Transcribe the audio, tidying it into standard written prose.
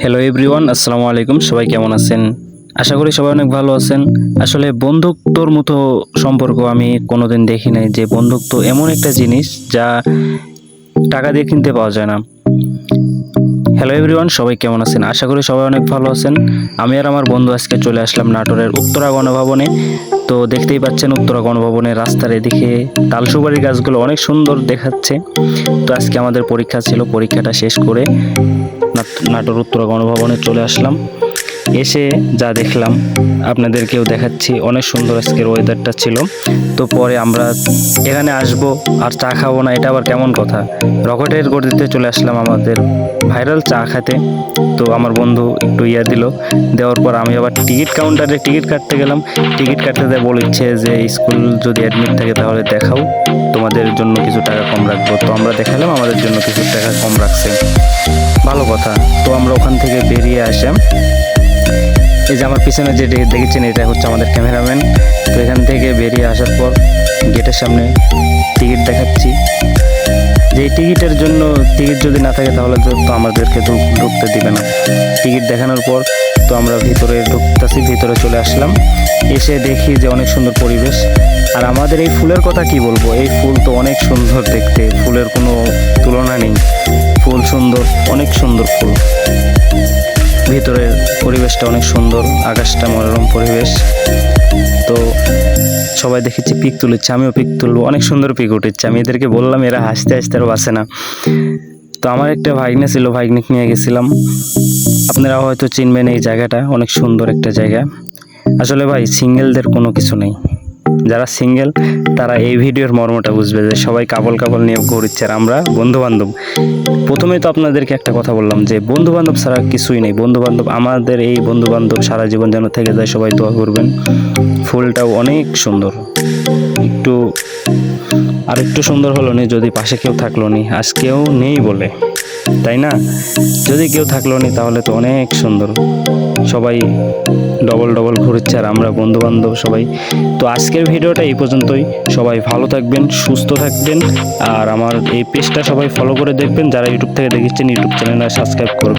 Hello everyone, আসসালামু আলাইকুম। সবাই কেমন আছেন? আশা করি সবাই অনেক ভালো আছেন। আসলে বন্ধুত্বর মতো সম্পর্ক আমি কোনোদিন দেখি নাই, যে বন্ধুত্ব এমন একটা জিনিস যা টাকা দিয়ে কিনতে পাওয়া যায় না। হ্যালো এভরিওয়ান, সবাই কেমন আছেন? আশা করি সবাই অনেক ভালো আছেন। আমি আর আমার বন্ধু আজকে চলে আসলাম নাটোরের উত্তরা গণভবনে। তো দেখতেই পাচ্ছেন উত্তরা গণভবনের রাস্তার এদিকে তালসুবাড়ির গাছগুলো অনেক সুন্দর দেখাচ্ছে। তো আজকে আমাদের পরীক্ষা ছিল, পরীক্ষাটা শেষ করে নাটোর উত্তরা গণভবনে চলে আসলাম। এসে যা দেখলাম আপনাদেরকেও দেখাচ্ছি। অনেক সুন্দর আজকের ওয়েদারটা ছিল। তো পরে আমরা এখানে আসবো আর চা খাবো না, এটা আবার কেমন কথা? রকেটের গতিতে চলে আসলাম আমাদের ভাইরাল চা খেতে। তো আমার বন্ধু একটু দিল, দেওয়ার পর আমি আবার টিকিট কাউন্টারে টিকিট কাটতে গেলাম। টিকিট কাটতে দেয় বলছে যে স্কুল যদি অ্যাডমিট থাকে তাহলে দেখাও, তোমাদের জন্য কিছু টাকা কম রাখবো। তো আমরা দেখালাম, আমাদের জন্য কিছু টাকা কম রাখছে, ভালো কথা। তো আমরা ওখান থেকে বেরিয়ে আসলাম। এই যে আমার পিছনে যে দেখেছেন, এটা হচ্ছে আমাদের ক্যামেরাম্যান। তো এখান থেকে বেরিয়ে আসার পর গেটের সামনে টিকিট দেখাচ্ছি, যে টিকিটের জন্য টিকিট যদি না থাকে তাহলে তো আমাদেরকে ঢুকতে দিবে না। টিকিট দেখানোর পর তো আমরা ভিতরে ঢুকতেছি, ভিতরে চলে আসলাম। এসে দেখি যে অনেক সুন্দর পরিবেশ। আর আমাদের এই ফুলের কথা কি বলবো, এই ফুল তো অনেক সুন্দর দেখতে, ফুলের কোনো তুলনা নেই। ফুল সুন্দর, অনেক সুন্দর ফুল। ভিতরের পরিবেশটা অনেক সুন্দর, আকাশটা মনোরম পরিবেশ। তো সবাই দেখেছি পিক তুলেছে, আমিও পিক তুলবো। অনেক সুন্দর পিক উঠেছে। আমি এদেরকে বললাম, এরা হাসতে হাসতে আরও বাসে না। তো আমার একটা ভাগ্নে ছিল, ভাগ্নিক নিয়ে গেছিলাম। আপনারা হয়তো চিনবেন এই জায়গাটা, অনেক সুন্দর একটা জায়গা। আসলে ভাই, সিঙ্গেলদের কোনো কিছু নেই। যারা সিঙ্গেল তারা এই ভিডিওর মর্মটা বুঝবে, যে সবাই কাপল কাপল নিয়ে ঘুরছে আর আমরা বন্ধু বান্ধব। প্রথমেই তো আপনাদেরকে একটা কথা বললাম যে বন্ধু বান্ধব ছাড়া কিছুই নেই। বন্ধু বান্ধব, আমাদের এই বন্ধু বান্ধব সারা জীবন যেন থেকে যায়, সবাই দোয়া করবেন। ফুলটাও অনেক সুন্দর, একটু আর একটু সুন্দর হলো নি যদি পাশে কেউ থাকলো নি। আজকেও নেই বলে, তাই না? যদি কেউ থাকলো নি তাহলে তো অনেক সুন্দর। সবাই ডবল ডবল ঘুরছে আর আমরা বন্ধু বান্ধব সবাই। তো আজকের ভিডিওটা এই পর্যন্তই। সবাই ভালো থাকবেন, সুস্থ থাকবেন। আর আমার এই পেজটা সবাই ফলো করে দেখবেন। যারা ইউটিউব থেকে দেখেছেন, ইউটিউব চ্যানেলটা সাবস্ক্রাইব করবেন।